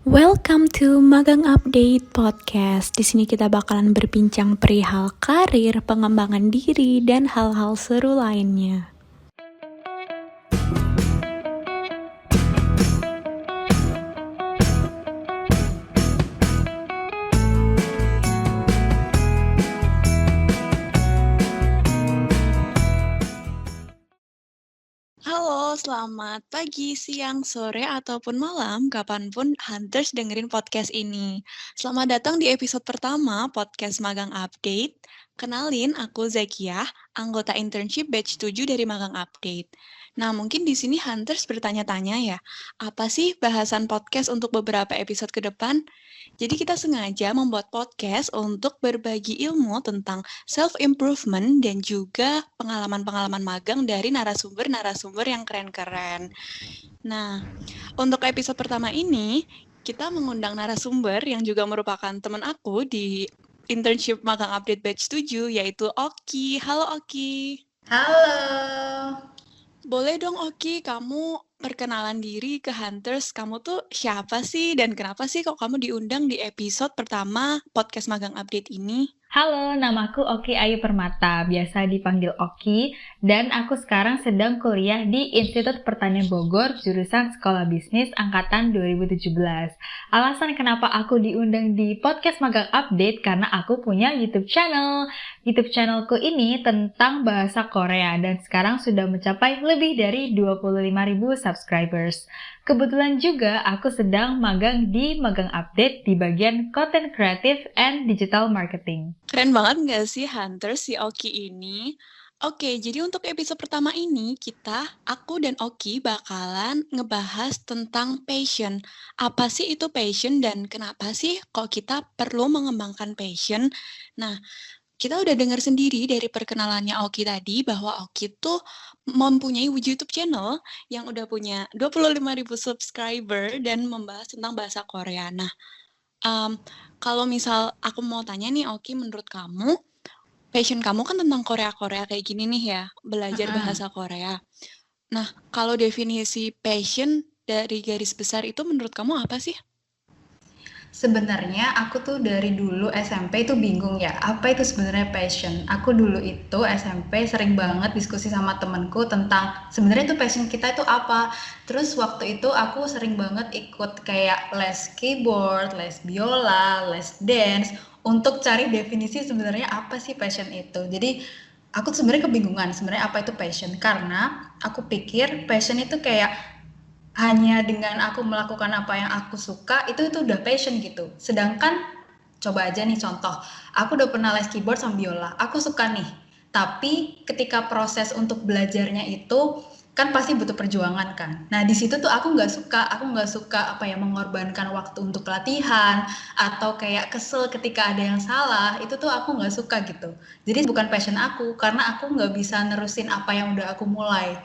Welcome to Magang Update Podcast. Di sini kita bakalan berbincang perihal karir, pengembangan diri, dan hal-hal seru lainnya. Halo, selamat pagi, siang, sore, ataupun malam, kapanpun Hunters dengerin podcast ini. Selamat datang di episode pertama podcast Magang Update. Kenalin, aku Zakiah, anggota internship batch 7 dari Magang Update. Nah, mungkin di sini Hunters bertanya-tanya ya, apa sih bahasan podcast untuk beberapa episode ke depan? Jadi kita sengaja membuat podcast untuk berbagi ilmu tentang self-improvement dan juga pengalaman-pengalaman magang dari narasumber-narasumber yang keren-keren. Nah, untuk episode pertama ini, kita mengundang narasumber yang juga merupakan teman aku di internship Magang Update Batch 7, yaitu Oki. Halo Oki. Halo. Boleh dong Oki, kamu perkenalan diri ke Hunters. Kamu tuh siapa sih dan kenapa sih kok kamu diundang di episode pertama podcast Magang Update ini? Halo, namaku Oki Ayu Permata, biasa dipanggil Oki, dan aku sekarang sedang kuliah di Institut Pertanian Bogor, jurusan Sekolah Bisnis Angkatan 2017. Alasan kenapa aku diundang di podcast Magang Update karena aku punya YouTube channel. YouTube channelku ini tentang bahasa Korea dan sekarang sudah mencapai lebih dari 25.000 subscribers. Kebetulan juga aku sedang magang di Magang Update di bagian Content Creative and Digital Marketing. Keren banget nggak sih Hunters si Oki ini? Oke, jadi untuk episode pertama ini aku dan Oki bakalan ngebahas tentang passion. Apa sih itu passion dan kenapa sih kok kita perlu mengembangkan passion? Nah, kita udah dengar sendiri dari perkenalannya Oki tadi bahwa Oki tuh mempunyai YouTube channel yang udah punya 25.000 subscriber dan membahas tentang bahasa Korea. Nah, kalau misal aku mau tanya nih Oki, menurut kamu, passion kamu kan tentang Korea-Korea kayak gini nih ya, belajar bahasa Korea. Nah, kalau definisi passion dari garis besar itu menurut kamu apa sih? Sebenarnya aku tuh dari dulu SMP itu bingung ya, apa itu sebenarnya passion. Aku dulu itu SMP sering banget diskusi sama temenku tentang sebenarnya itu passion kita itu apa. Terus waktu itu aku sering banget ikut kayak les keyboard, les biola, les dance untuk cari definisi sebenarnya apa sih passion itu. Jadi aku sebenarnya kebingungan sebenarnya apa itu passion karena aku pikir passion itu kayak hanya dengan aku melakukan apa yang aku suka itu udah passion gitu. Sedangkan coba aja nih contoh, aku udah pernah les keyboard sama biola, aku suka nih. Tapi ketika proses untuk belajarnya itu kan pasti butuh perjuangan kan. Nah di situ tuh aku nggak suka apa ya mengorbankan waktu untuk latihan atau kayak kesel ketika ada yang salah. Itu tuh aku nggak suka gitu. Jadi bukan passion aku karena aku nggak bisa nerusin apa yang udah aku mulai.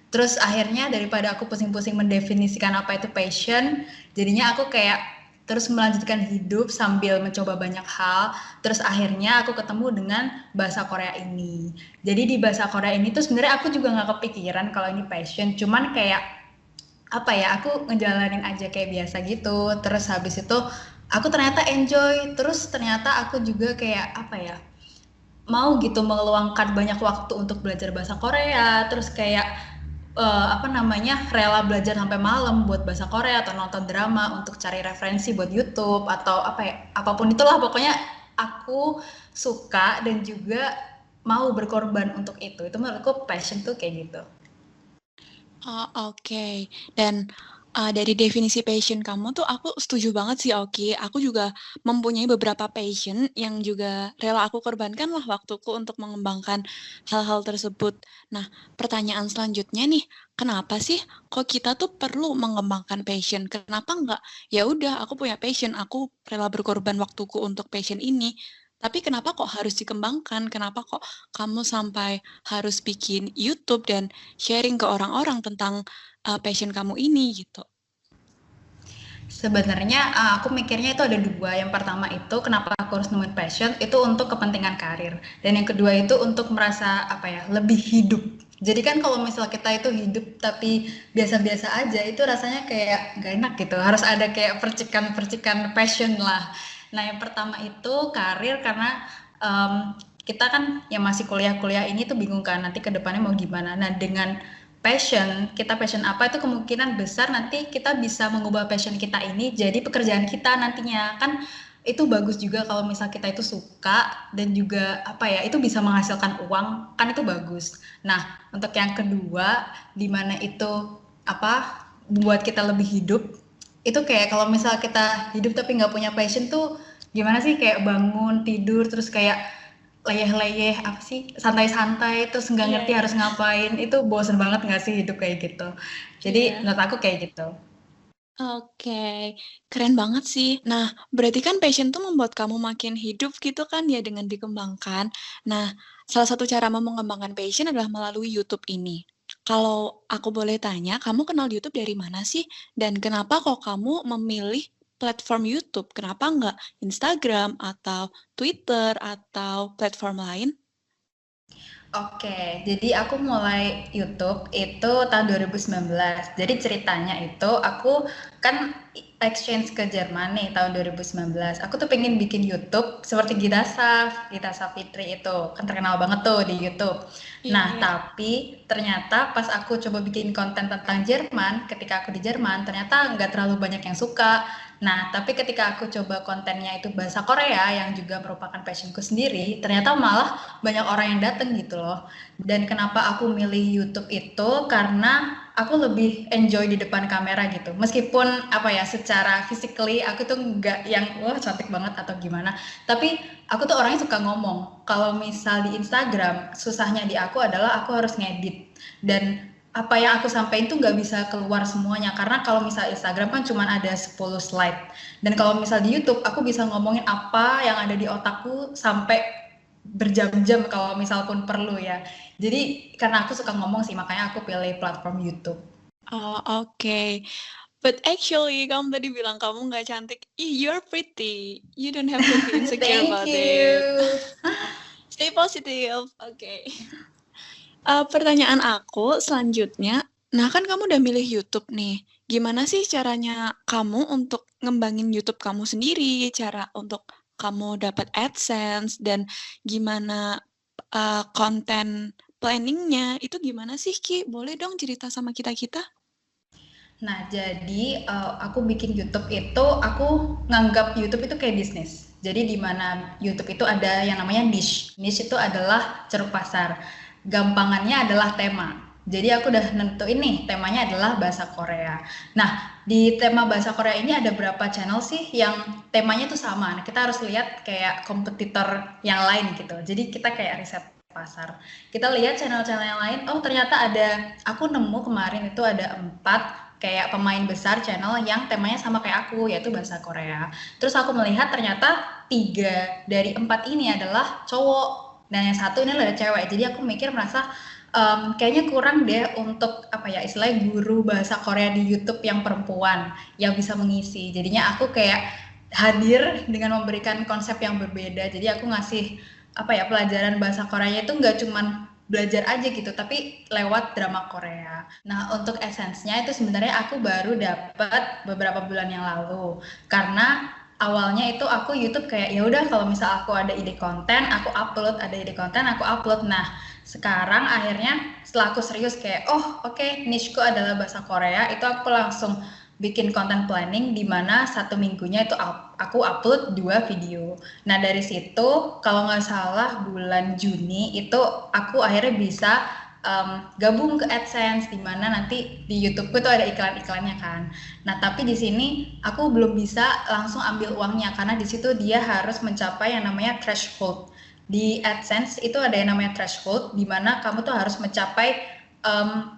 Terus akhirnya daripada aku pusing-pusing mendefinisikan apa itu passion, jadinya aku kayak terus melanjutkan hidup sambil mencoba banyak hal. Terus akhirnya aku ketemu dengan bahasa Korea ini. Jadi di bahasa Korea ini tuh sebenarnya aku juga nggak kepikiran kalau ini passion, cuman kayak apa ya, aku ngejalanin aja kayak biasa gitu. Terus habis itu aku ternyata enjoy. Terus ternyata aku juga kayak apa ya, mau gitu meluangkan banyak waktu untuk belajar bahasa Korea. Terus kayak rela belajar sampai malam buat bahasa Korea atau nonton drama untuk cari referensi buat YouTube atau apa ya, apapun itulah pokoknya aku suka dan juga mau berkorban untuk itu menurutku passion tuh kayak gitu. Oh, oke. Dan dari definisi passion kamu tuh aku setuju banget sih Oki. Aku juga mempunyai beberapa passion yang juga rela aku korbankan lah waktuku untuk mengembangkan hal-hal tersebut. Nah, pertanyaan selanjutnya nih, kenapa sih kok kita tuh perlu mengembangkan passion? Kenapa enggak? Ya udah, aku punya passion, aku rela berkorban waktuku untuk passion ini. Tapi kenapa kok harus dikembangkan? Kenapa kok kamu sampai harus bikin YouTube dan sharing ke orang-orang tentang passion kamu ini gitu? Sebenarnya aku mikirnya itu ada dua. Yang pertama itu kenapa aku harus nemuin passion itu untuk kepentingan karir, dan yang kedua itu untuk merasa apa ya lebih hidup. Jadi kan kalau misal kita itu hidup tapi biasa-biasa aja, itu rasanya kayak nggak enak gitu. Harus ada kayak percikan-percikan passion lah. Nah, yang pertama itu karir karena kita kan yang masih kuliah-kuliah ini tuh bingung kan nanti ke depannya mau gimana. Nah, dengan passion, kita passion apa itu kemungkinan besar nanti kita bisa mengubah passion kita ini jadi pekerjaan kita nantinya. Kan itu bagus juga kalau misal kita itu suka dan juga apa ya, itu bisa menghasilkan uang, kan itu bagus. Nah, untuk yang kedua, di mana itu apa buat kita lebih hidup, itu kayak kalau misal kita hidup tapi nggak punya passion tuh gimana sih, kayak bangun tidur terus kayak leyeh-leyeh apa sih, santai-santai terus nggak Iya, ngerti iya. harus ngapain, itu bosen banget nggak sih hidup kayak gitu. Jadi Iya. menurut aku kayak gitu. Oke, keren banget sih. Nah, berarti kan passion tuh membuat kamu makin hidup gitu kan ya dengan dikembangkan. Nah, salah satu cara mengembangkan passion adalah melalui YouTube ini. Kalau aku boleh tanya, kamu kenal YouTube dari mana sih? Dan kenapa kok kamu memilih platform YouTube? Kenapa nggak Instagram atau Twitter atau platform lain? Oke, jadi aku mulai YouTube itu tahun 2019. Jadi ceritanya itu aku kan exchange ke Jerman nih tahun 2019. Aku tuh pengen bikin YouTube seperti Gita Savitri itu. Kan terkenal banget tuh di YouTube. Iya, Nah, iya. tapi ternyata pas aku coba bikin konten tentang Jerman, ketika aku di Jerman, ternyata nggak terlalu banyak yang suka. Nah, tapi ketika aku coba kontennya itu bahasa Korea yang juga merupakan passionku sendiri, ternyata malah banyak orang yang datang gitu loh. Dan kenapa aku milih YouTube itu karena aku lebih enjoy di depan kamera gitu. Meskipun apa ya, secara physically aku tuh nggak yang wah cantik banget atau gimana, tapi aku tuh orangnya suka ngomong. Kalau misal di Instagram, susahnya di aku adalah aku harus ngedit dan apa yang aku sampaikan tuh nggak bisa keluar semuanya, karena kalau misal Instagram kan cuma ada 10 slide, dan kalau misal di YouTube aku bisa ngomongin apa yang ada di otakku sampai berjam-jam kalau misal pun perlu ya. Jadi karena aku suka ngomong sih, makanya aku pilih platform YouTube. Oh, oke. But actually, kamu tadi bilang kamu nggak cantik. You're pretty. You don't have to be insecure Thank about it. you. Stay positive. Oke. Pertanyaan aku selanjutnya, nah kan kamu udah milih YouTube nih. Gimana sih caranya kamu untuk ngembangin YouTube kamu sendiri? Cara untuk kamu dapat AdSense dan gimana konten planningnya itu gimana sih, Ki? Boleh dong cerita sama kita-kita? Nah, jadi aku bikin YouTube itu, aku nganggap YouTube itu kayak bisnis. Jadi di mana YouTube itu ada yang namanya niche. Niche itu adalah ceruk pasar. Gampangannya adalah tema. Jadi aku udah nentuin nih, temanya adalah bahasa Korea. Nah, di tema bahasa Korea ini ada berapa channel sih yang temanya tuh sama. Nah, kita harus lihat kayak kompetitor yang lain gitu. Jadi kita kayak riset pasar. Kita lihat channel-channel yang lain, oh ternyata ada, aku nemu kemarin itu ada 4 kayak pemain besar channel yang temanya sama kayak aku, yaitu bahasa Korea. Terus aku melihat ternyata 3 dari 4 ini adalah cowok dan yang satu ini adalah cewek. Jadi aku mikir merasa kayaknya kurang deh untuk apa ya, istilahnya guru bahasa Korea di YouTube yang perempuan yang bisa mengisi. Jadinya aku kayak hadir dengan memberikan konsep yang berbeda. Jadi aku ngasih apa ya, pelajaran bahasa Koreanya itu nggak cuman belajar aja gitu, tapi lewat drama Korea. Nah, untuk essence-nya itu sebenarnya aku baru dapat beberapa bulan yang lalu. Karena awalnya itu aku YouTube kayak ya udah kalau misal aku ada ide konten, aku upload, ada ide konten, aku upload. Nah, sekarang akhirnya setelah aku serius kayak oh oke, niche-ku adalah bahasa Korea, itu aku langsung bikin konten planning di mana 1 minggunya itu aku upload 2 video. Nah dari situ kalau nggak salah bulan Juni itu aku akhirnya bisa gabung ke AdSense, di mana nanti di YouTube itu ada iklan-iklannya kan. Nah tapi di sini aku belum bisa langsung ambil uangnya karena di situ dia harus mencapai yang namanya threshold. Di AdSense itu ada yang namanya threshold, di mana kamu tuh harus mencapai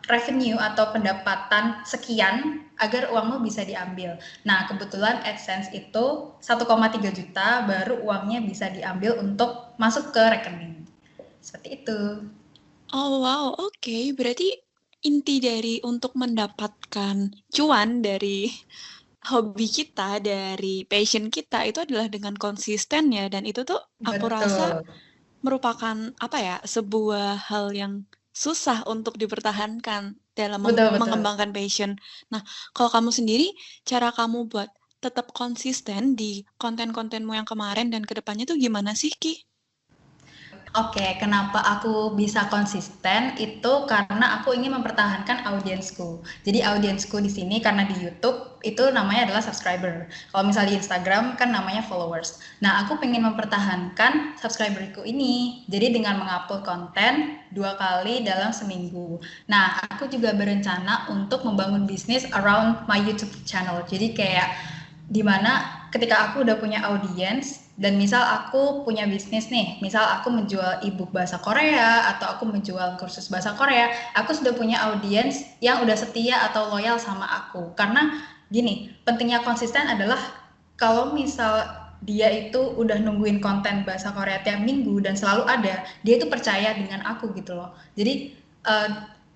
revenue atau pendapatan sekian agar uangmu bisa diambil. Nah, kebetulan AdSense itu 1,3 juta baru uangnya bisa diambil untuk masuk ke rekening. Seperti itu. Oh, wow, oke. Berarti inti dari untuk mendapatkan cuan dari hobi kita, dari passion kita itu adalah dengan konsisten ya, dan itu tuh aku rasa Betul. merupakan apa ya, sebuah hal yang susah untuk dipertahankan dalam Betul betul. mengembangkan passion. Nah, kalau kamu sendiri, cara kamu buat tetap konsisten di konten-kontenmu yang kemarin dan kedepannya tuh gimana sih, Ki? Oke, kenapa aku bisa konsisten itu karena aku ingin mempertahankan audiensku. Jadi audiensku di sini karena di YouTube itu namanya adalah subscriber. Kalau misalnya di Instagram kan namanya followers. Nah, aku pengen mempertahankan subscriberku ini. Jadi dengan mengupload konten 2 kali dalam seminggu. Nah, aku juga berencana untuk membangun bisnis around my YouTube channel. Jadi kayak dimana ketika aku udah punya audiens dan misal aku punya bisnis nih, misal aku menjual ebook bahasa Korea atau aku menjual kursus bahasa Korea, aku sudah punya audiens yang udah setia atau loyal sama aku. Karena gini, pentingnya konsisten adalah kalau misal dia itu udah nungguin konten bahasa Korea tiap minggu dan selalu ada, dia itu percaya dengan aku gitu loh. Jadi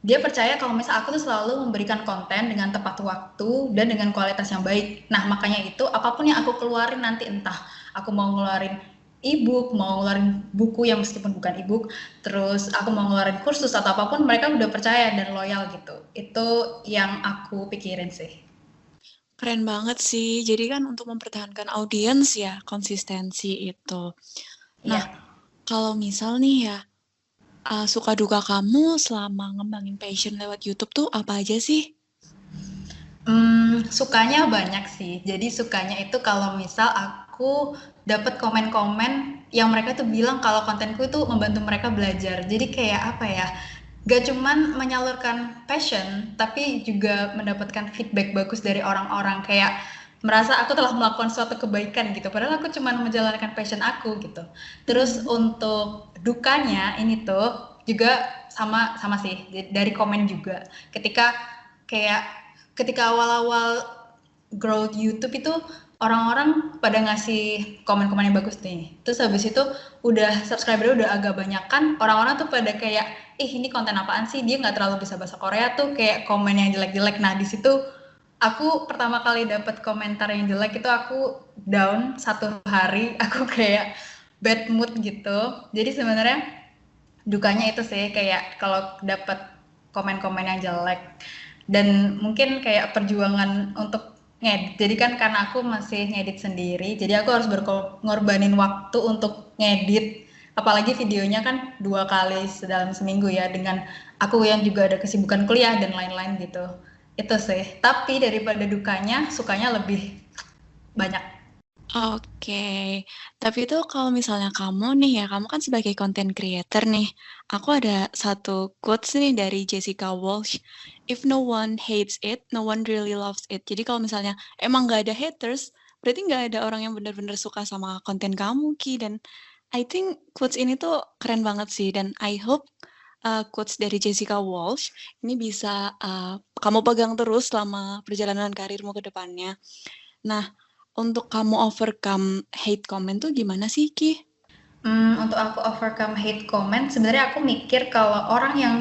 dia percaya kalau misal aku tuh selalu memberikan konten dengan tepat waktu dan dengan kualitas yang baik. Nah, makanya itu apapun yang aku keluarin nanti, entah aku mau ngeluarin e-book, mau ngeluarin buku yang meskipun bukan e-book, terus aku mau ngeluarin kursus atau apapun, mereka udah percaya dan loyal gitu. Itu yang aku pikirin sih. Keren banget sih. Jadi kan untuk mempertahankan audiens ya, konsistensi itu. Nah, Iya. kalau misal nih ya, suka duka kamu selama ngembangin passion lewat YouTube tuh apa aja sih? Sukanya banyak sih. Jadi sukanya itu kalau misal aku dapat komen-komen yang mereka tuh bilang kalau kontenku itu membantu mereka belajar. Jadi kayak apa ya? Gak cuman menyalurkan passion, tapi juga mendapatkan feedback bagus dari orang-orang kayak merasa aku telah melakukan suatu kebaikan gitu. Padahal aku cuma menjalankan passion aku gitu. Terus Mhm. untuk dukanya ini tuh juga sama sama sih dari komen juga. Kayak ketika awal-awal growth YouTube itu orang-orang pada ngasih komen-komen yang bagus nih. Terus habis itu udah subscriber udah agak banyak kan, orang-orang tuh pada kayak, ih ini konten apaan sih? Dia nggak terlalu bisa bahasa Korea tuh, kayak komen yang jelek-jelek. Nah di situ aku pertama kali dapat komentar yang jelek itu aku down 1 hari, aku kayak bad mood gitu. Jadi sebenarnya dukanya itu sih kayak kalau dapat komen-komen yang jelek dan mungkin kayak perjuangan untuk ngedit. Jadi kan karena aku masih ngedit sendiri, jadi aku harus ngorbanin waktu untuk ngedit. Apalagi videonya kan 2 kali dalam seminggu ya, dengan aku yang juga ada kesibukan kuliah dan lain-lain gitu. Itu sih. Tapi daripada dukanya, sukanya lebih banyak. Oke, tapi itu kalau misalnya kamu nih ya, kamu kan sebagai content creator nih, aku ada satu quotes nih dari Jessica Walsh, "If no one hates it, no one really loves it." Jadi kalau misalnya emang nggak ada haters, berarti nggak ada orang yang benar-benar suka sama konten kamu, Ki. Dan I think quotes ini tuh keren banget sih, dan I hope quotes dari Jessica Walsh ini bisa kamu pegang terus selama perjalanan karirmu ke depannya. Nah, untuk kamu overcome hate comment tuh gimana sih, Ki? Untuk aku overcome hate comment, sebenarnya aku mikir kalau orang yang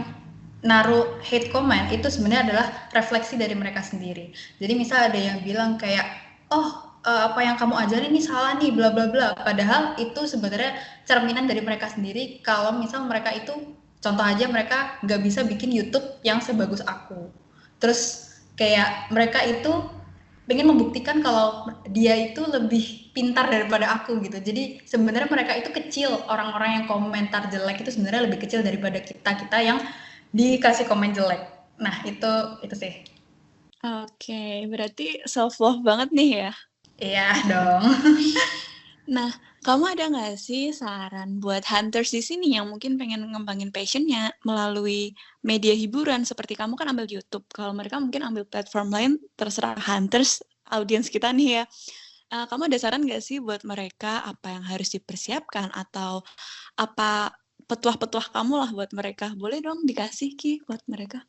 naruh hate comment itu sebenarnya adalah refleksi dari mereka sendiri. Jadi misal ada yang bilang kayak, oh apa yang kamu ajarin ini salah nih, bla bla bla. Padahal itu sebenarnya cerminan dari mereka sendiri. Kalau misal mereka itu, contoh aja mereka nggak bisa bikin YouTube yang sebagus aku. Terus kayak mereka itu pengen membuktikan kalau dia itu lebih pintar daripada aku gitu. Jadi sebenarnya mereka itu kecil, orang-orang yang komentar jelek itu sebenarnya lebih kecil daripada kita yang dikasih komen jelek. Nah itu sih. Oke, berarti self love banget nih ya. Iya dong. Nah, kamu ada nggak sih saran buat hunters di sini yang mungkin pengen ngembangin passionnya melalui media hiburan seperti kamu kan ambil YouTube. Kalau mereka mungkin ambil platform lain, terserah hunters, audiens kita nih ya. Kamu ada saran nggak sih buat mereka apa yang harus dipersiapkan atau apa petuah-petuah kamu lah buat mereka? Boleh dong dikasih, Ki, buat mereka.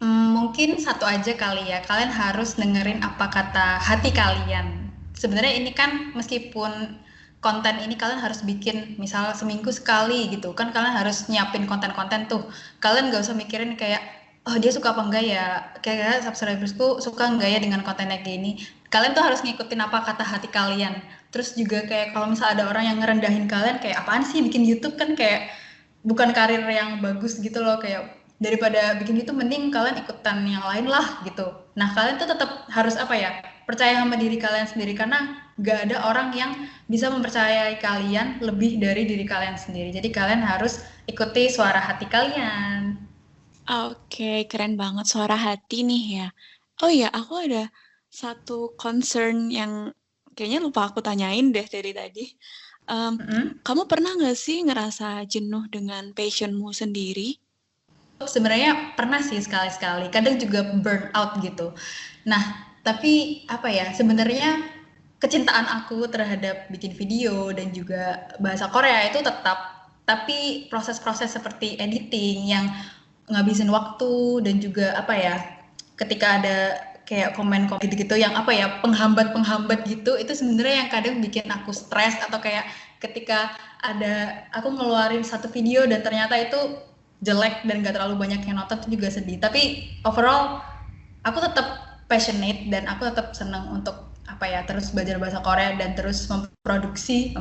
Mungkin satu aja kali ya, kalian harus dengerin apa kata hati kalian. Sebenarnya ini kan meskipun konten ini kalian harus bikin misal seminggu sekali gitu kan, kalian harus nyiapin konten-konten tuh. Kalian gak usah mikirin kayak, oh dia suka apa enggak ya, kayak subscribersku suka enggak ya dengan kontennya gini. Kalian tuh harus ngikutin apa kata hati kalian. Terus juga kayak kalau misal ada orang yang ngerendahin kalian kayak apaan sih bikin YouTube kan kayak bukan karir yang bagus gitu loh, kayak daripada bikin itu mending kalian ikutan yang lain lah gitu. Nah kalian tuh tetap harus apa ya, percaya sama diri kalian sendiri, karena gak ada orang yang bisa mempercayai kalian lebih dari diri kalian sendiri. Jadi kalian harus ikuti suara hati kalian. Oke, keren banget suara hati nih ya. Oh iya, aku ada satu concern yang kayaknya lupa aku tanyain deh dari tadi. Mmm, Mm-mm. Kamu pernah nggak sih ngerasa jenuh dengan passion-mu sendiri? Sebenarnya pernah sih sekali-sekali, kadang juga burn out gitu. Nah, tapi apa ya, sebenarnya kecintaan aku terhadap bikin video dan juga bahasa Korea itu tetap, tapi proses-proses seperti editing yang ngabisin waktu dan juga apa ya, ketika ada kayak komen-komen gitu-gitu yang apa ya, penghambat-penghambat gitu, itu sebenarnya yang kadang bikin aku stres, atau kayak ketika ada aku ngeluarin satu video dan ternyata itu jelek dan gak terlalu banyak yang nonton, itu juga sedih. Tapi overall aku tetap passionate dan aku tetap senang untuk apa ya, terus belajar bahasa Korea dan terus memproduksi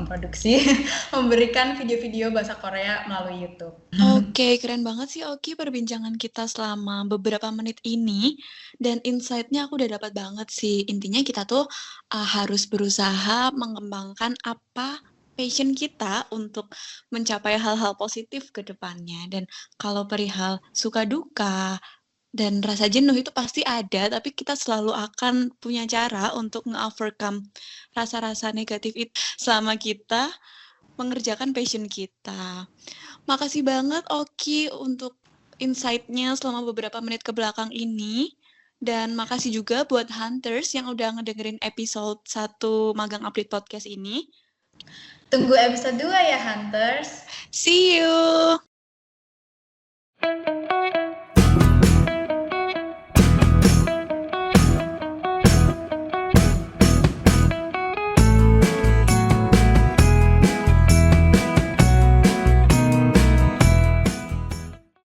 memberikan video-video bahasa Korea melalui YouTube. Oke, keren banget sih Oki perbincangan kita selama beberapa menit ini, dan insight-nya aku udah dapat banget sih. Intinya kita tuh, harus berusaha mengembangkan apa passion kita untuk mencapai hal-hal positif ke depannya. Dan kalau perihal suka duka dan rasa jenuh itu pasti ada, tapi kita selalu akan punya cara untuk nge-overcome rasa-rasa negatif itu selama kita mengerjakan passion kita. Makasih banget Oki untuk insight-nya selama beberapa menit ke belakang ini. Dan makasih juga buat Hunters yang udah ngedengerin episode 1 Magang Update Podcast ini. Tunggu episode 2 ya, Hunters. See you!